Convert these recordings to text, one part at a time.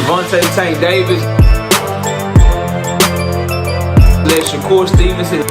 Gervonta Tank Davis. Let Shakur Stevenson.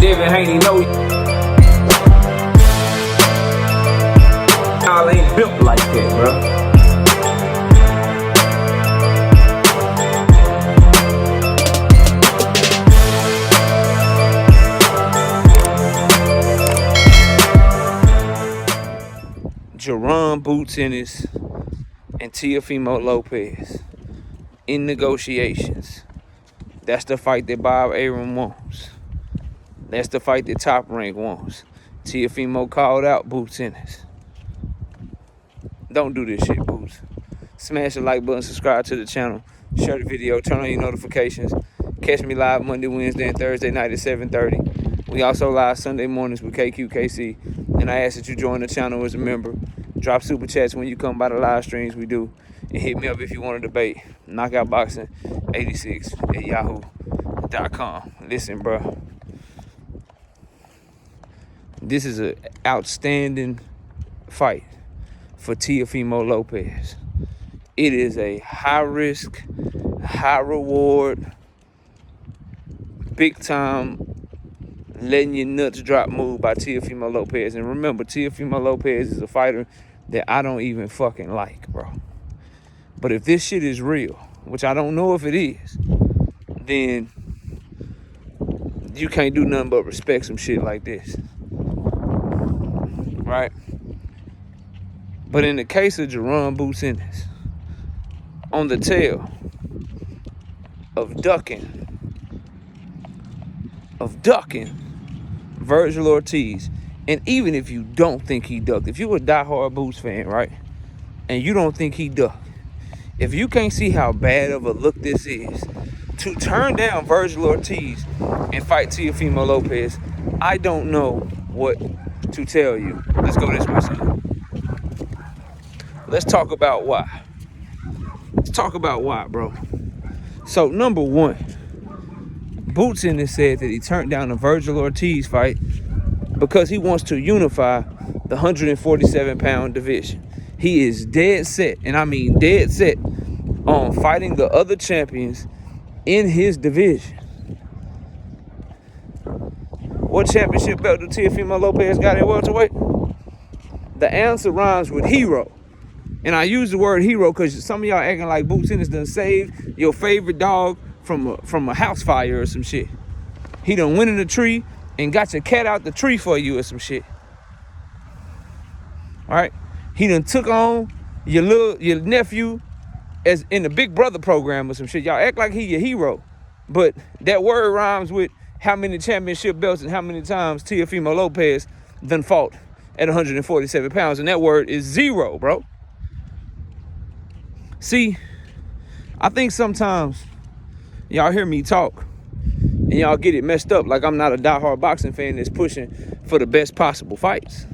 Devin Haney know y'all ain't built like that, bro. Jaron boots Ennis and Teofimo Lopez in negotiations. That's the fight that Bob Arum wants. That's the fight that Top Rank wants. Teofimo called out Boots Ennis. Don't do this shit, Boots. Smash the like button, subscribe to the channel, share the video, turn on your notifications. Catch me live Monday, Wednesday, and Thursday night at 7:30. We also live Sunday mornings with KQKC. And I ask that you join the channel as a member. Drop super chats when you come by the live streams we do. And hit me up if you want to debate. knockoutboxing86@yahoo.com. Listen, bro. This is an outstanding fight for Teofimo Lopez. It is a high risk, high reward, big time, letting your nuts drop move by Teofimo Lopez. And remember, Teofimo Lopez is a fighter that I don't even fucking like, bro. But if this shit is real, which I don't know if it is, then you can't do nothing but respect some shit like this. Right? But in the case of Jaron Boots Ennis, on the tail of ducking Virgil Ortiz, and even if you don't think he ducked, if you're a diehard Boots fan, right, and you don't think he ducked, if you can't see how bad of a look this is, to turn down Virgil Ortiz and fight Teofimo Lopez, I don't know what to tell you. Let's go this way, son. Let's talk about why. Let's talk about why, bro. So, number one, Boots Ennis said that he turned down the Virgil Ortiz fight because he wants to unify the 147-pound division. He is dead set, and I mean dead set, on fighting the other champions in his division. What championship belt do Teofimo Lopez got in welterweight? The answer rhymes with hero. And I use the word hero because some of y'all acting like Boots Ennis done saved your favorite dog from a house fire or some shit. He done went in the tree and got your cat out the tree for you or some shit. All right? He done took on your nephew as in the Big Brother program or some shit. Y'all act like he your hero. But that word rhymes with how many championship belts and how many times Teofimo Lopez done fought at 147 pounds. And that word is zero, bro. See, I think sometimes y'all hear me talk and y'all get it messed up like I'm not a diehard boxing fan that's pushing for the best possible fights.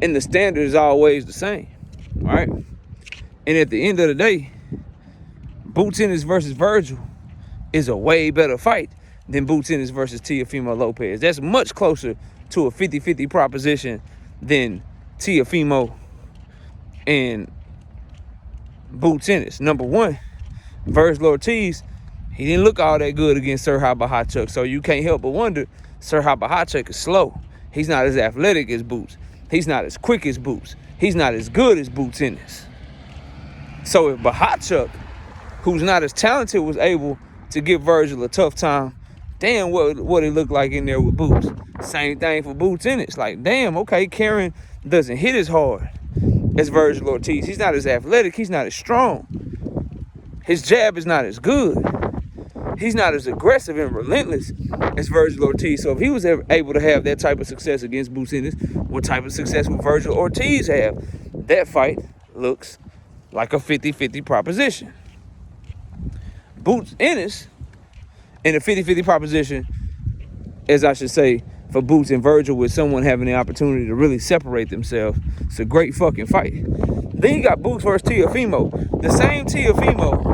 And the standard is always the same, all right? And at the end of the day, Boots Ennis versus Virgil is a way better fight than Boots Ennis versus Teofimo Lopez. That's much closer to a 50-50 proposition than Teofimo and Boots Ennis. Number one, Virgil Ortiz, he didn't look all that good against Serhaj Bahachuk, so you can't help but wonder, Serhaj Bahachuk is slow. He's not as athletic as Boots. He's not as quick as Boots. He's not as good as Boots Ennis. So if Bahachuk, who's not as talented, was able to give Virgil a tough time, damn what it looked like in there with Boots. Same thing for Boots Ennis. Like, damn, okay, Karen doesn't hit as hard as Virgil Ortiz. He's not as athletic. He's not as strong. His jab is not as good. He's not as aggressive and relentless as Virgil Ortiz. So if he was ever able to have that type of success against Boots Ennis, what type of success would Virgil Ortiz have? That fight looks like a 50-50 proposition. Boots Ennis in a 50-50 proposition, as I should say, for Boots and Virgil, with someone having the opportunity to really separate themselves. It's a great fucking fight. Then you got Boots versus Teofimo. The same Teofimo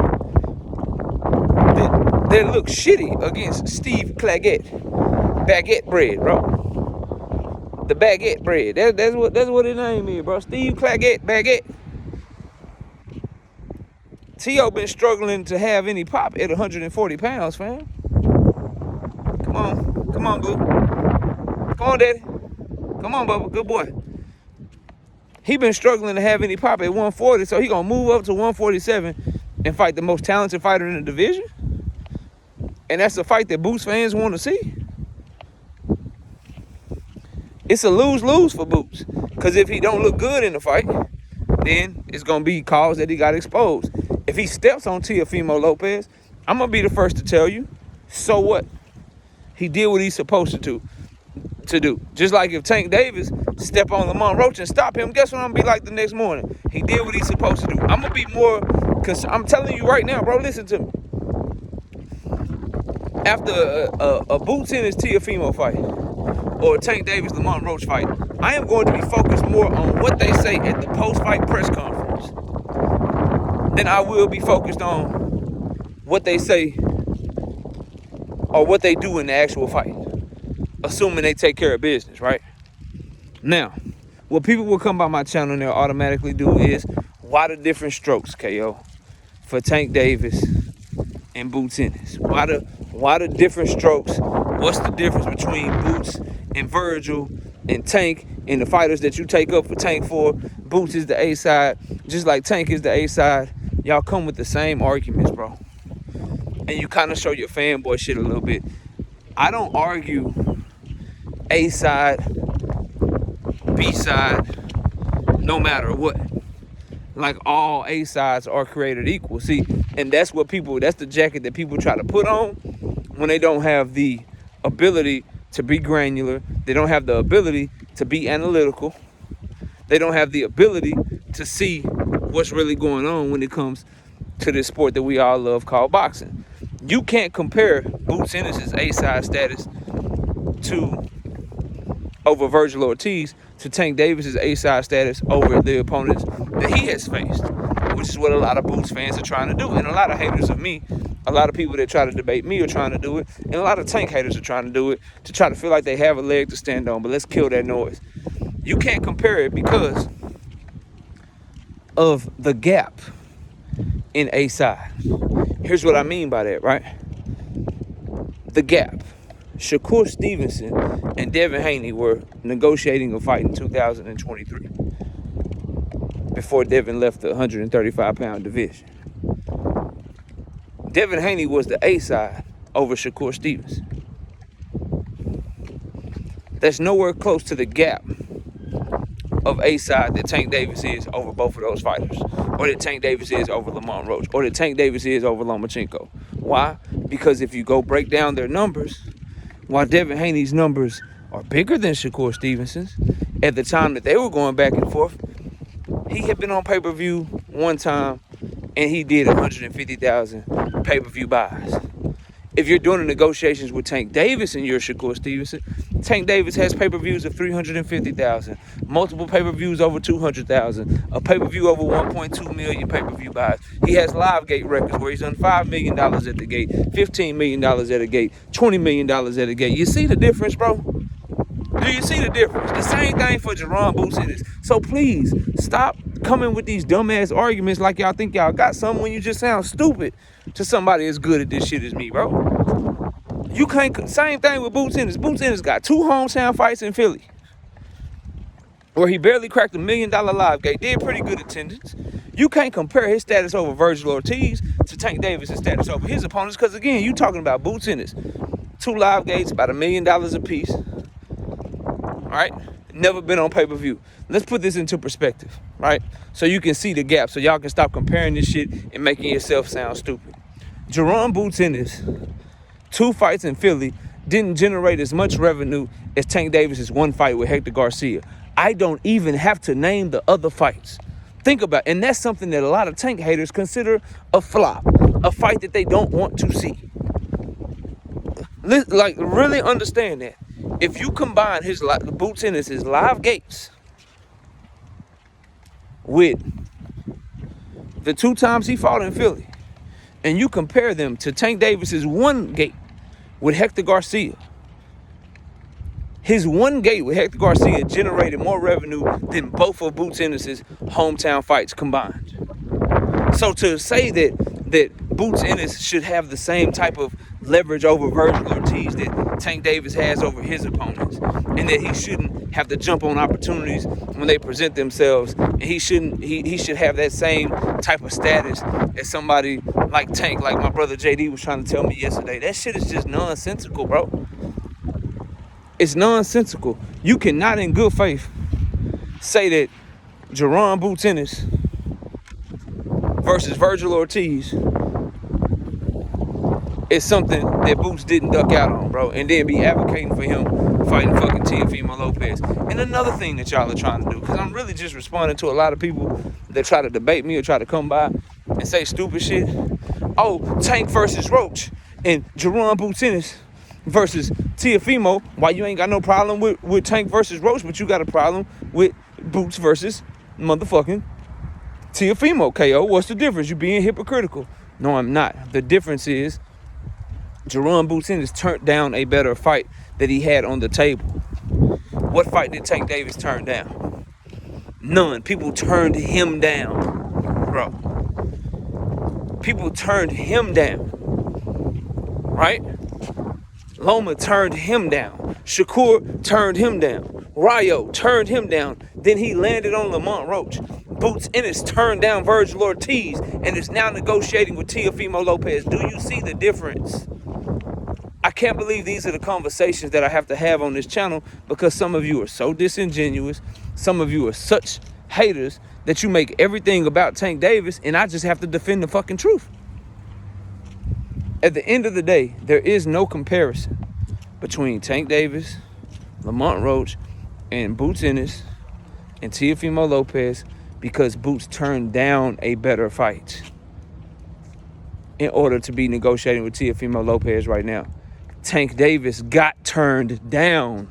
that looked shitty against Steve Claggett. Baguette bread, bro. The baguette bread. That's what his name is, bro. Steve Claggett, baguette. T.O. been struggling to have any pop at 140 pounds, fam. Come on. Come on, Blue. Come on, Daddy. Come on, Bubba. Good boy. He been struggling to have any pop at 140, so he gonna move up to 147 and fight the most talented fighter in the division. And that's a fight that Boots fans want to see. It's a lose-lose for Boots. Because if he don't look good in the fight, then it's going to be cause that he got exposed. If he steps on Teofimo Lopez, I'm going to be the first to tell you, so what? He did what he's supposed to do. Just like if Tank Davis step on Lamont Roach and stop him, guess what I'm going to be like the next morning? He did what he's supposed to do. I'm going to be more, because I'm telling you right now, bro, listen to me. After a Boots Ennis Teofimo fight or a Tank Davis Lamont Roach fight, I am going to be focused more on what they say at the post-fight press conference than I will be focused on what they say or what they do in the actual fight, assuming they take care of business, right? Now, what people will come by my channel and they'll automatically do is, why the different strokes, KO, for Tank Davis and Boots Ennis? Why the different strokes? What's the difference between Boots and Virgil and Tank and the fighters that you take up for Tank for? Boots is the A side, just like Tank is the A side. Y'all come with the same arguments, bro. And you kind of show your fanboy shit a little bit. I don't argue A side, B side, no matter what. Like all A sides are created equal. See, and that's the jacket that people try to put on when they don't have the ability to be granular. They don't have the ability to be analytical. They don't have the ability to see what's really going on when it comes to this sport that we all love called boxing. You can't compare Boots Ennis' A-side status over Virgil Ortiz to Tank Davis' A-side status over the opponents that he has faced, which is what a lot of Boots fans are trying to do. And a lot of haters of me, a lot of people that try to debate me are trying to do it, and a lot of Tank haters are trying to do it to try to feel like they have a leg to stand on. But let's kill that noise. You can't compare it because of the gap in A-side. Here's what I mean by that, right? The gap. Shakur Stevenson and Devin Haney were negotiating a fight in 2023 before Devin left the 135-pound division. Devin Haney was the A-side over Shakur Stevenson. That's nowhere close to the gap of A-side that Tank Davis is over both of those fighters, or that Tank Davis is over Lamont Roach, or that Tank Davis is over Lomachenko. Why? Because if you go break down their numbers, while Devin Haney's numbers are bigger than Shakur Stevenson's, at the time that they were going back and forth, he had been on pay-per-view one time, and he did 150,000 pay-per-view buys. If you're doing the negotiations with Tank Davis and you're Shakur Stevenson, Tank Davis has pay-per-views of 350,000, multiple pay-per-views over 200,000, a pay-per-view over 1.2 million pay-per-view buys. He has live gate records where he's done $5 million at the gate, $15 million at the gate, $20 million at the gate. You see the difference, bro? Do you see the difference? The same thing for Jaron Boots Ennis. So please, stop coming with these dumbass arguments like y'all think y'all got something when you just sound stupid to somebody as good at this shit as me, bro. You can't, same thing with Boots Ennis. Boots Ennis got 2 hometown fights in Philly where he barely cracked $1 million live gate, did pretty good attendance. You can't compare his status over Virgil Ortiz to Tank Davis' status over his opponents, because again, you talking about Boots Ennis. 2 live gates, about $1 million a piece. All right? Never been on pay-per-view. Let's put this into perspective, right? So you can see the gap, so y'all can stop comparing this shit and making yourself sound stupid. Jaron Boots Ennis, 2 fights in Philly, didn't generate as much revenue as Tank Davis' 1 fight with Hector Garcia. I don't even have to name the other fights. Think about it. And that's something that a lot of Tank haters consider a flop, a fight that they don't want to see. Like, really understand that. If you combine his Boots Ennis' live gates with the 2 times he fought in Philly, and you compare them to Tank Davis' 1 gate with Hector Garcia, his 1 gate with Hector Garcia generated more revenue than both of Boots Ennis' hometown fights combined. So to say that Boots Ennis should have the same type of leverage over Virgil Ortiz that Tank Davis has over his opponents, and that he shouldn't have to jump on opportunities when they present themselves, and he should have that same type of status as somebody like Tank, like my brother JD was trying to tell me yesterday. That shit is just nonsensical, bro. It's nonsensical. You cannot in good faith say that Jaron Boots Ennis versus Virgil Ortiz is something that Boots didn't duck out on, bro, and then be advocating for him fighting fucking Teofimo Lopez. And another thing that y'all are trying to do, because I'm really just responding to a lot of people that try to debate me or try to come by and say stupid shit. Oh, Tank versus Roach and Jaron Boots Ennis versus Teofimo. Why you ain't got no problem with Tank versus Roach, but you got a problem with Boots versus motherfucking Teofimo, KO? What's the difference? You being hypocritical. No, I'm not. The difference is Jaron Boots Ennis turned down a better fight that he had on the table. What fight did Tank Davis turn down? None. People turned him down, bro. People turned him down, right? Loma turned him down. Shakur turned him down. Rayo turned him down. Then he landed on Lamont Roach. Boots Ennis turned down Virgil Ortiz and is now negotiating with Teofimo Lopez. Do you see the difference? I can't believe these are the conversations that I have to have on this channel, because some of you are so disingenuous. Some of you are such haters that you make everything about Tank Davis, and I just have to defend the fucking truth. At the end of the day, there is no comparison between Tank Davis, Lamont Roach, and Boots Ennis and Teofimo Lopez, because Boots turned down a better fight in order to be negotiating with Teofimo Lopez right now. Tank Davis got turned down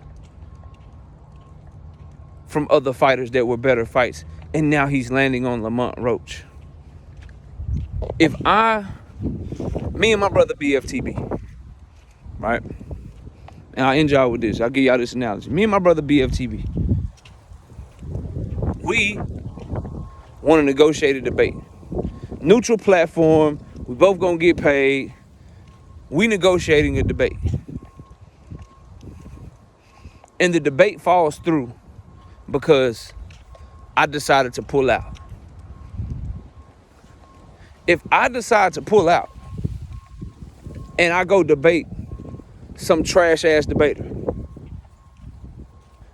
from other fighters that were better fights, and now he's landing on Lamont Roach. Me and my brother BFTB, right? And I'll end y'all with this. I'll give y'all this analogy. Me and my brother BFTB, we want to negotiate a debate. Neutral platform. We both gonna get paid. We negotiating a debate. And the debate falls through because I decided to pull out. If I decide to pull out and I go debate some trash ass debater,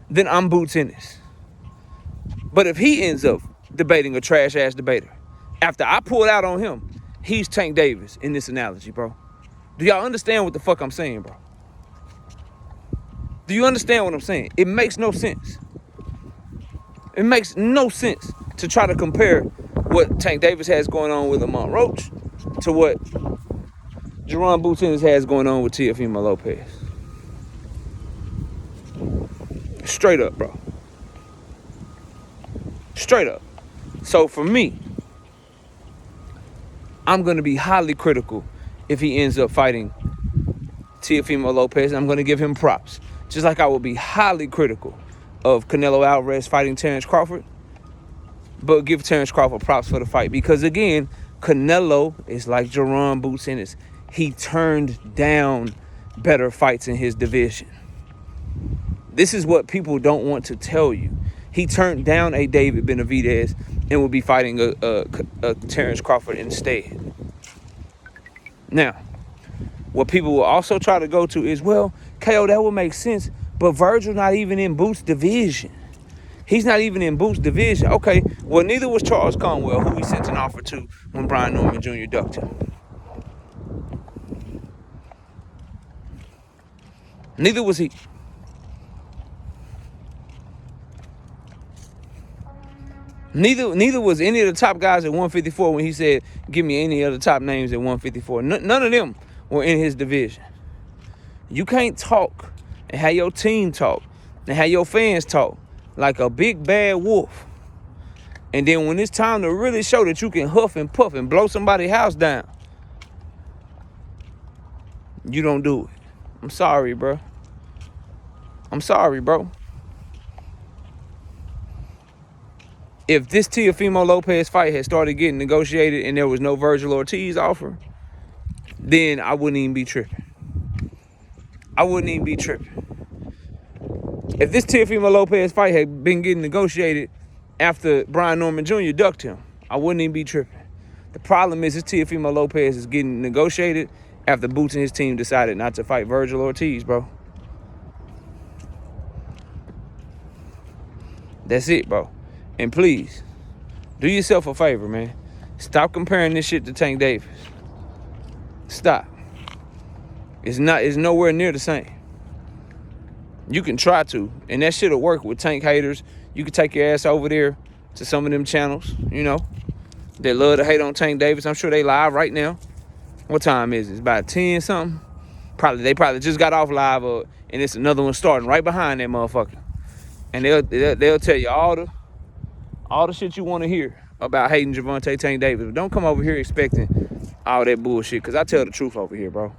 then I'm Boots Ennis. But if he ends up debating a trash ass debater, after I pulled out on him, he's Tank Davis in this analogy, bro. Do y'all understand what the fuck I'm saying, bro? Do you understand what I'm saying? It makes no sense. It makes no sense to try to compare what Tank Davis has going on with Lamont Roach to what Jaron Boots Ennis has going on with Teofimo Lopez. Straight up, bro. Straight up. So for me, I'm going to be highly critical if he ends up fighting Teofimo Lopez. I'm going to give him props. Just like I will be highly critical of Canelo Alvarez fighting Terrence Crawford. But give Terrence Crawford props for the fight. Because again, Canelo is like Jaron Boots Ennis. He turned down better fights in his division. This is what people don't want to tell you. He turned down a David Benavidez and will be fighting a Terrence Crawford instead. Now, what people will also try to go to is, well, KO, that would make sense, but Virgil not even in Boots' division. He's not even in Boots' division. Okay, well, neither was Charles Conwell, who we sent an offer to when Brian Norman Jr. ducked him. Neither was he. Neither was any of the top guys at 154 when he said, give me any of the top names at 154. None of them were in his division. You can't talk and have your team talk and have your fans talk like a big bad wolf. And then when it's time to really show that you can huff and puff and blow somebody's house down, you don't do it. I'm sorry, bro. I'm sorry, bro. If this Teofimo Lopez fight had started getting negotiated and there was no Virgil Ortiz offer, then I wouldn't even be tripping. I wouldn't even be tripping. If this Teofimo Lopez fight had been getting negotiated after Brian Norman Jr. ducked him, I wouldn't even be tripping. The problem is this Teofimo Lopez is getting negotiated after Boots and his team decided not to fight Virgil Ortiz, bro. That's it, bro. And please, do yourself a favor, man. Stop comparing this shit to Tank Davis. Stop. It's nowhere near the same. You can try to, and that shit'll work with Tank haters. You can take your ass over there to some of them channels, you know, that love to hate on Tank Davis. I'm sure they live right now. What time is it? It's about 10 something. They probably just got off live, and it's another one starting right behind that motherfucker. And they'll tell you all the shit you want to hear about hating Gervonta Tank Davis. But don't come over here expecting all that bullshit, because I tell the truth over here, bro.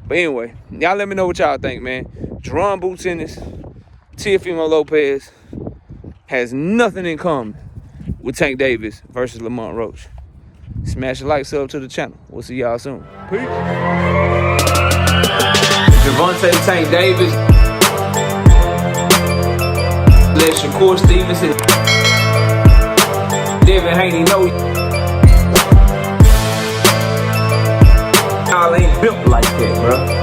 But anyway, y'all let me know what y'all think, man. Jaron Boots Ennis, Teofimo Lopez has nothing in common with Tank Davis versus Lamont Roach. Smash a like, sub to the channel. We'll see y'all soon. Peace. Gervonta Tank Davis, let Shakur Stevenson, Devin Haney know y'all ain't built like that, bro.